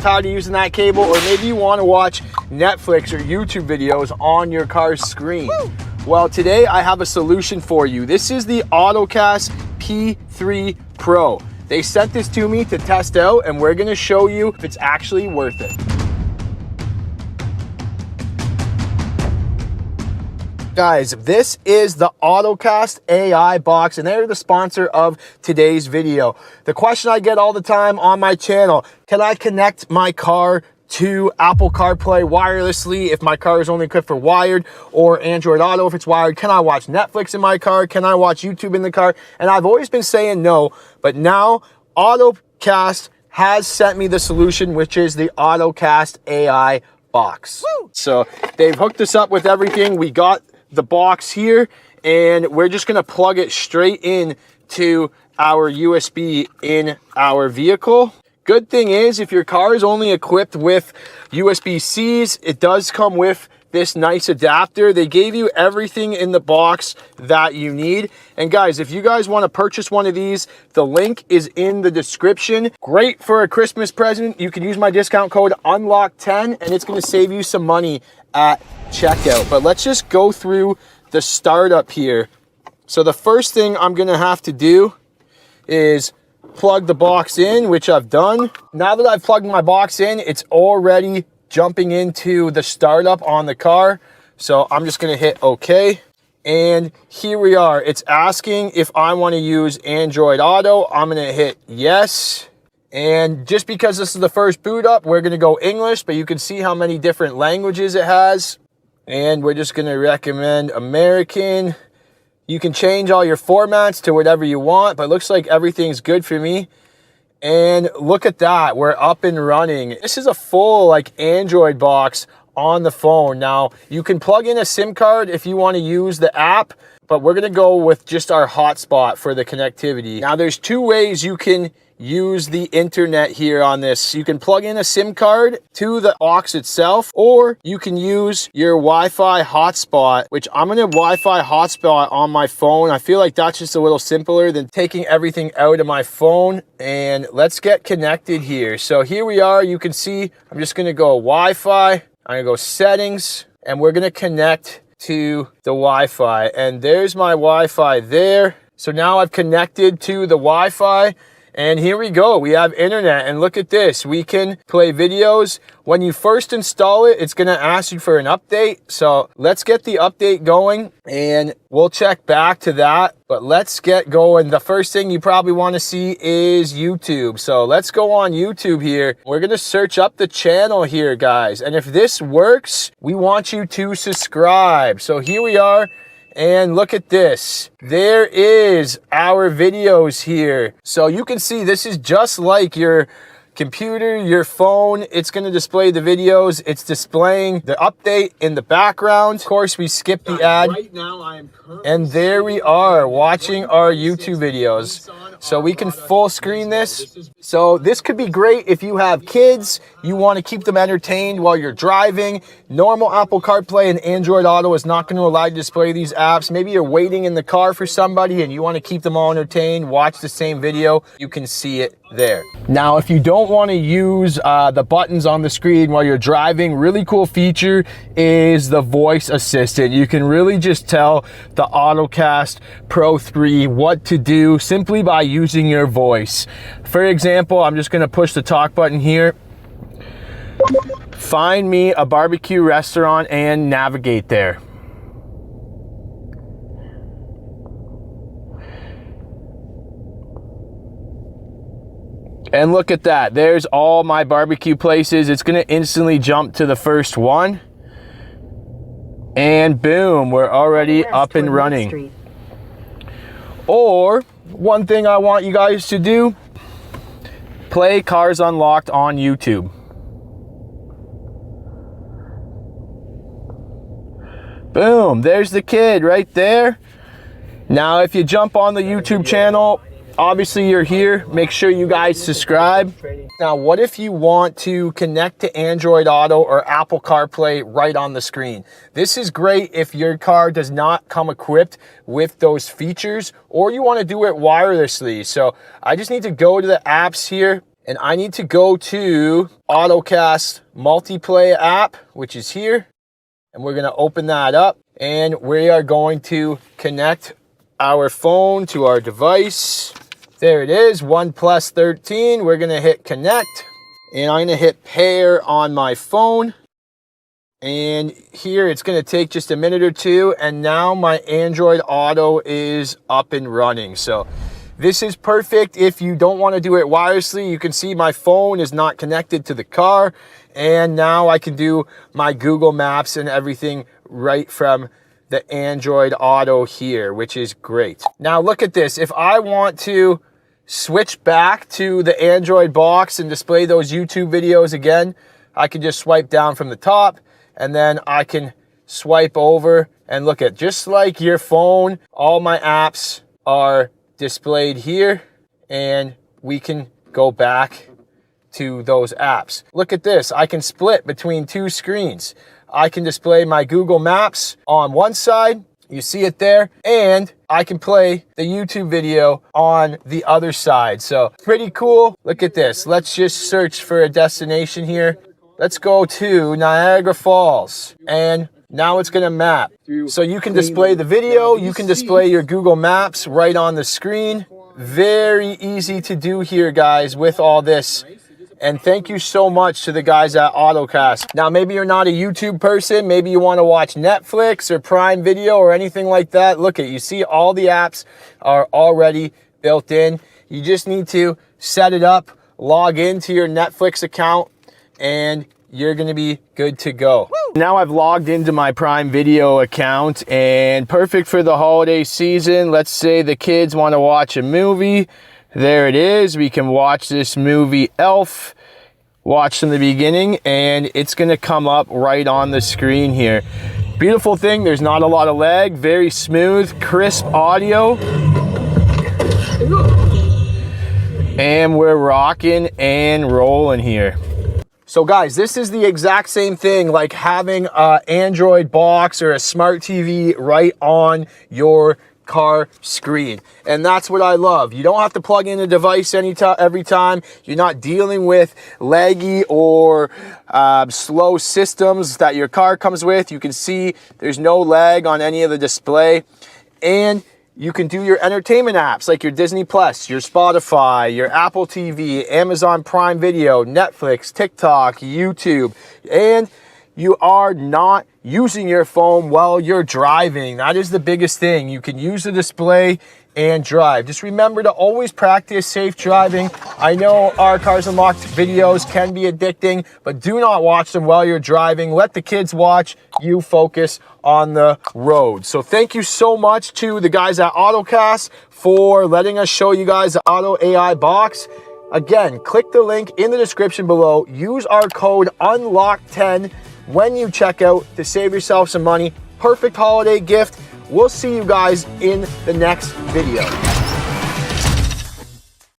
tired of using that cable, or maybe you want to watch Netflix or YouTube videos on your car's screen. Woo! Well, today I have a solution for you. This is the AutoCast P3 Pro. They sent this to me to test out, and we're gonna show you if it's actually worth it. Guys, this is the Ottocast Aibox, and they're the sponsor of today's video. The question I get all the time on my channel, can I connect my car to Apple CarPlay wirelessly if my car is only equipped for wired, or Android Auto if it's wired? Can I watch Netflix in my car? Can I watch YouTube in the car? And I've always been saying no, but now AutoCast has sent me the solution, which is the AutoCast Aibox. So they've hooked us up with everything. We got the box here, and we're just gonna plug it straight in to our USB in our vehicle. Good thing is, if your car is only equipped with USB-Cs, it does come with this nice adapter. They gave you everything in the box that you need. And guys, if you guys want to purchase one of these, the link is in the description. Great for a Christmas present. You can use my discount code UNLOCK10, and it's going to save you some money at checkout. But let's just go through the startup here. So the first thing I'm going to have to do is plug the box in, which I've done. Now that I've plugged my box in, it's already jumping into the startup on the car. So I'm just gonna hit OK. And here we are. It's asking if I want to use Android Auto. I'm gonna hit yes. And just because this is the first boot up, we're gonna go English, but you can see how many different languages it has. And we're just gonna recommend American. You can change all your formats to whatever you want, but it looks like everything's good for me. And look at that, we're up and running. This is a full Android box on the phone. Now, you can plug in a SIM card if you want to use the app, but we're gonna go with just our hotspot for the connectivity. Now, there's two ways you can use the internet here on this. You can plug in a SIM card to the box itself, or you can use your Wi-Fi hotspot, which I'm gonna Wi-Fi hotspot on my phone. I feel like that's just a little simpler than taking everything out of my phone. And let's get connected here. So here we are. You can see I'm just gonna go Wi-Fi. I'm gonna go settings, and we're gonna connect to the Wi-Fi. And there's my Wi-Fi there. So now I've connected to the Wi-Fi. And here we go, we have internet, and look at this. We can play videos. When you first install it, it's gonna ask you for an update. So let's get the update going, and we'll check back to that. But let's get going. The first thing you probably wanna see is YouTube. So let's go on YouTube here. We're gonna search up the channel here, guys. And if this works, we want you to subscribe. So here we are. And look at this. There is our videos here. So you can see this is just like your computer, your phone. It's going to display the videos. It's displaying the update in the background. Of course, we skip the ad. Right now, I am and there we are watching our YouTube videos. So we can full screen this. So this could be great if you have kids, you want to keep them entertained while you're driving. Normal Apple CarPlay and Android Auto is not going to allow you to display these apps. Maybe you're waiting in the car for somebody and you want to keep them all entertained, watch the same video, you can see it there. Now, if you don't want to use the buttons on the screen while you're driving, really cool feature is the voice assistant. You can really just tell the AutoCast Pro 3 what to do simply by using your voice. For example, I'm just going to push the talk button here. Find me a barbecue restaurant and navigate there. And look at that, there's all my barbecue places. It's gonna instantly jump to the first one. And boom, we're already up and running. Or, one thing I want you guys to do, play Cars Unlocked on YouTube. Boom, there's the kid right there. Now, if you jump on the YouTube channel, obviously you're here, make sure you guys subscribe. Now, what if you want to connect to Android Auto or Apple CarPlay right on the screen? This is great if your car does not come equipped with those features, or you want to do it wirelessly. So I just need to go to the apps here, And I need to go to AutoCast multiplay app, which is here. And we're gonna open that up. And we are going to connect our phone to our device. There it is, OnePlus 13. We're gonna hit connect. And I'm gonna hit pair on my phone. And here it's gonna take just a minute or two. And now my Android Auto is up and running. So this is perfect if you don't wanna do it wirelessly. You can see my phone is not connected to the car. And now I can do my Google Maps and everything right from the Android Auto here, which is great. Now look at this. If I want to switch back to the Android box and display those YouTube videos again, I can just swipe down from the top, and then I can swipe over and look at, just like your phone, all my apps are displayed here, and we can go back to those apps. Look at this. I can split between two screens. I can display my Google Maps on one side, you see it there, and I can play the YouTube video on the other side. So pretty cool. Look at this. Let's just search for a destination here. Let's go to Niagara Falls, and now it's gonna map. So you can display the video, you can display your Google Maps right on the screen. Very easy to do here, guys, with all this. And thank you so much to the guys at AutoCast. Now, maybe you're not a YouTube person. Maybe you want to watch Netflix or Prime Video or anything like that. Look at, you see all the apps are already built in. You just need to set it up, log into your Netflix account, and you're going to be good to go. Woo! Now I've logged into my Prime Video account, and perfect for the holiday season. Let's say the kids want to watch a movie. There it is. We can watch this movie Elf, watch from the beginning, and it's going to come up right on the screen here. Beautiful thing, there's not a lot of lag, very smooth, crisp audio. And we're rocking and rolling here. So guys, this is the exact same thing like having an Android box or a smart TV right on your car screen, and that's what I love. You don't have to plug in a device every time. You're not dealing with laggy or slow systems that your car comes with. You can see there's no lag on any of the display, and you can do your entertainment apps like your Disney Plus, your Spotify, your Apple TV, Amazon Prime Video, Netflix, TikTok, YouTube, and you are not using your phone while you're driving. That is the biggest thing. You can use the display and drive. Just remember to always practice safe driving. I know our Cars Unlocked videos can be addicting, but do not watch them while you're driving. Let the kids watch, you focus on the road. So thank you so much to the guys at AutoCast for letting us show you guys the AutoAibox. Again, click the link in the description below. Use our code UNLOCK10 when you check out to save yourself some money. Perfect holiday gift. We'll see you guys in the next video.